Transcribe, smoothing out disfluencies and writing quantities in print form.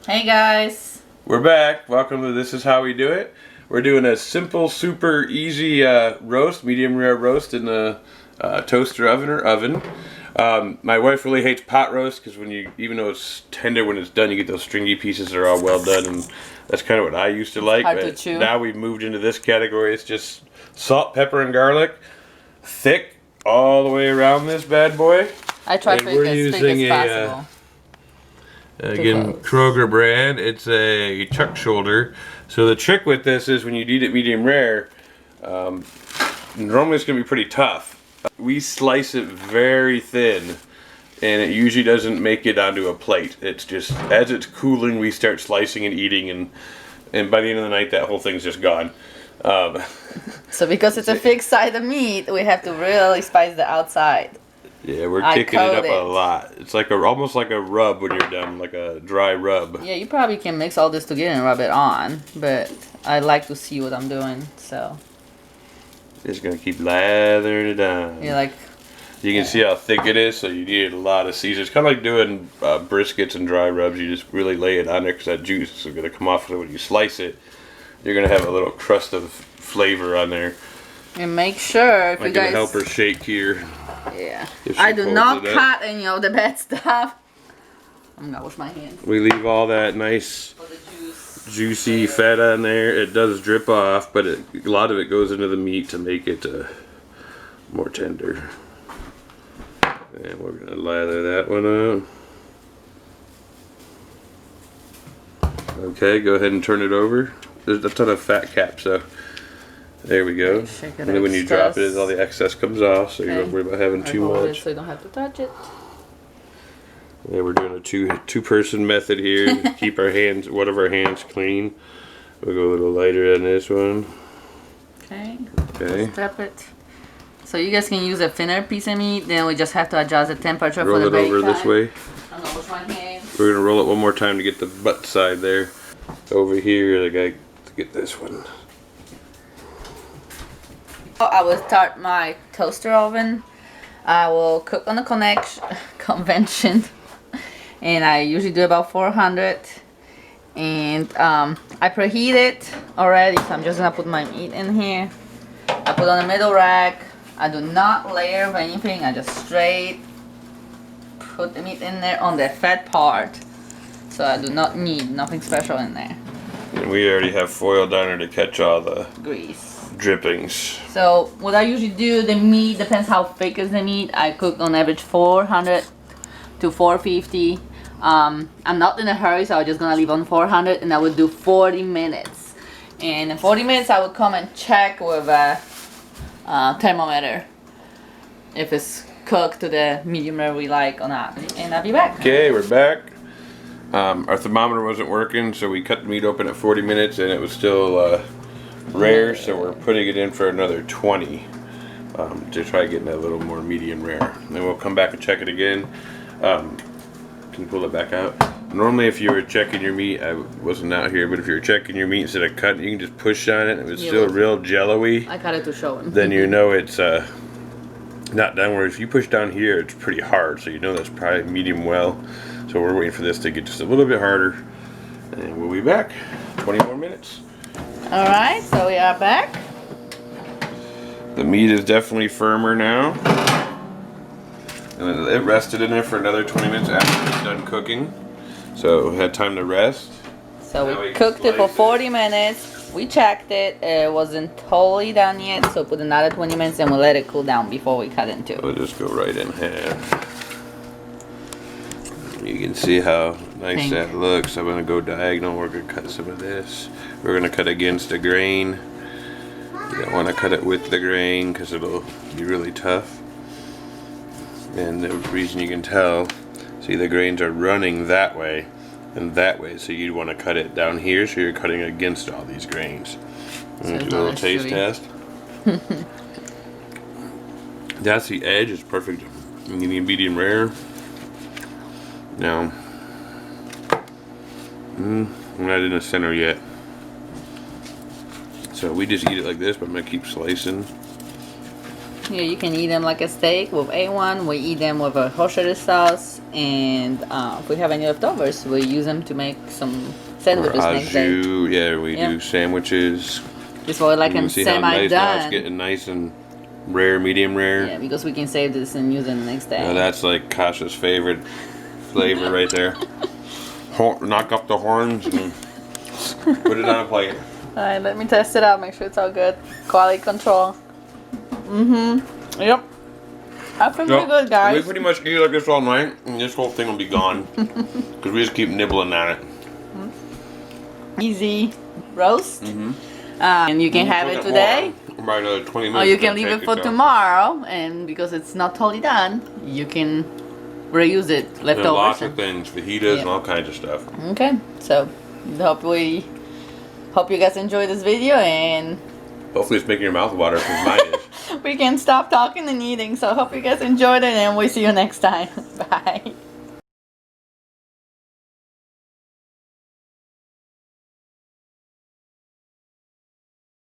Hey guys. We're back. Welcome to This Is How We Do It. We're doing a simple, super easy roast, medium rare roast in the toaster oven or oven. My wife really hates pot roast because even though it's tender when it's done, you get those stringy pieces that are all well done, and that's kind of what I used to like. Hard to But chew. now we've moved into this category. It's just salt, pepper, and garlic, thick all the way around this bad boy. I try to And we're make it as thick using as a, possible. Again, Kroger brand. It's a chuck shoulder. So the trick with this is when you eat it medium rare, normally it's going to be pretty tough. We slice it very thin, and it usually doesn't make it onto a plate. It's just, as it's cooling, we start slicing and eating, and by the end of the night, that whole thing's just gone. So because it's a thick side of meat, we have to really spice the outside. Yeah, we're I kicking it up coat a it. lot. It's like almost like a rub when you're done, like a dry rub. Yeah, you probably can mix all this together and rub it on, but I like to see what I'm doing, so. Just gonna keep lathering it down. Yeah, like, You can see how thick it is, so you need a lot of seasoning. It's kind of like doing briskets and dry rubs. You just really lay it on there because that juice is going to come off. So when you slice it, you're going to have a little crust of flavor on there. and make sure if Like you guys. a helper shake here. Yeah. If she I do pulls not it up. cut any of the bad stuff. I'm gonna wash my hands We leave all that nice for the juice. juicy fat on there. It does drip off, but a lot of it goes into the meat to make it more tender. And we're going to lather that one up. Okay, go ahead and turn it over. There's a ton of fat cap, so there we go. Shake it And then when you drop it, excess. all the excess comes off, so you don't worry about having I too hold it much. so you don't have to touch it. Yeah, we're doing a two-person method here to keep one of our hands clean. We'll go a little lighter on this one. Okay. Okay. Strap it. So you guys can use a thinner piece of meat, then we just have to adjust the temperature Roll for the it bake over time. this way. I'm gonna wash my hands. We're gonna roll it one more time to get the butt side there. Over here, I got to get this one. I will start my toaster oven. I will cook on the convention, and I usually do about 400. And I preheat it already, so I'm just gonna put my meat in here. I put on the middle rack. I do not layer or anything. I just straight put the meat in there on the fat part. So I do not need nothing special in there. And we already have foil down there to catch all the Grease. drippings. So what I usually do, the meat depends how thick is the meat. I cook on average 400 to 450. I'm not in a hurry, so I'm just gonna leave on 400, and I would do 40 minutes. And in 40 minutes, I would come and check with a thermometer if it's cooked to the medium rare we like or not. And I'll be back. Okay, we're back. Our thermometer wasn't working, so we cut the meat open at 40 minutes and it was still rare, so we're putting it in for another 20 to try getting a little more medium rare. And then we'll come back and check it again. Can you pull it back out? Normally if you were checking your meat, I wasn't out here, but if you were checking your meat instead of cutting, you can just push on it and it was Yeah, still well, real jello-y. I cut it to show him. Then you know it's not done. Where if you push down here, it's pretty hard, so you know that's probably medium well. So we're waiting for this to get just a little bit harder, and we'll be back. 20 more minutes. All right, so we are back. The meat is definitely firmer now, and it rested in there for another 20 minutes after it's done cooking. So it had time to rest. So Now we we cooked it for slice it. 40 minutes. We checked it. It wasn't totally done yet, so put another 20 minutes and we'll let it cool down before we cut into it. We'll just go right in half. You can see how nice Pink. that looks. I'm going to go diagonal. We're going to cut some of this. We're going to cut against the grain. You don't want to cut it with the grain because it'll be really tough. And the reason you can tell, see the grains are running that way and that way. So you'd want to cut it down here so you're cutting against all these grains. So Do it's a not little as taste chewy. test. That's the edge. It's perfect. You need medium rare. No. I'm not in the center yet. So we just eat it like this, but I'm going to keep slicing. Yeah, you can eat them like a steak with A1. We eat them with a horchata sauce, and if we have any leftovers, we use them to make some Or sandwiches next day. au jus. Yeah, we Yep. do sandwiches. This way, like You I'm can see how nice now it's semi-done. getting nice and rare, medium rare. Yeah, because we can save this and use it the next day. Now that's like Kasha's favorite flavor right there. Knock off the horns and put it on a plate. Alright, let me test it out, make sure it's all good. Quality control. Yep. I feel pretty good, We guys. pretty much eat like this all night, and this whole thing will be gone because we just keep nibbling on it. Easy roast. And you can have it today, About another 20 minutes. or you can it'll leave take it for down. tomorrow. And because it's not totally done, you can reuse it There are lots leftovers. of things, fajitas Yeah. and all kinds of stuff. Okay, so hope you guys enjoyed this video, and Hopefully it's making your mouth water because mine is. we can stop talking and eating. So hope you guys enjoyed it, and we'll see you next time. Bye.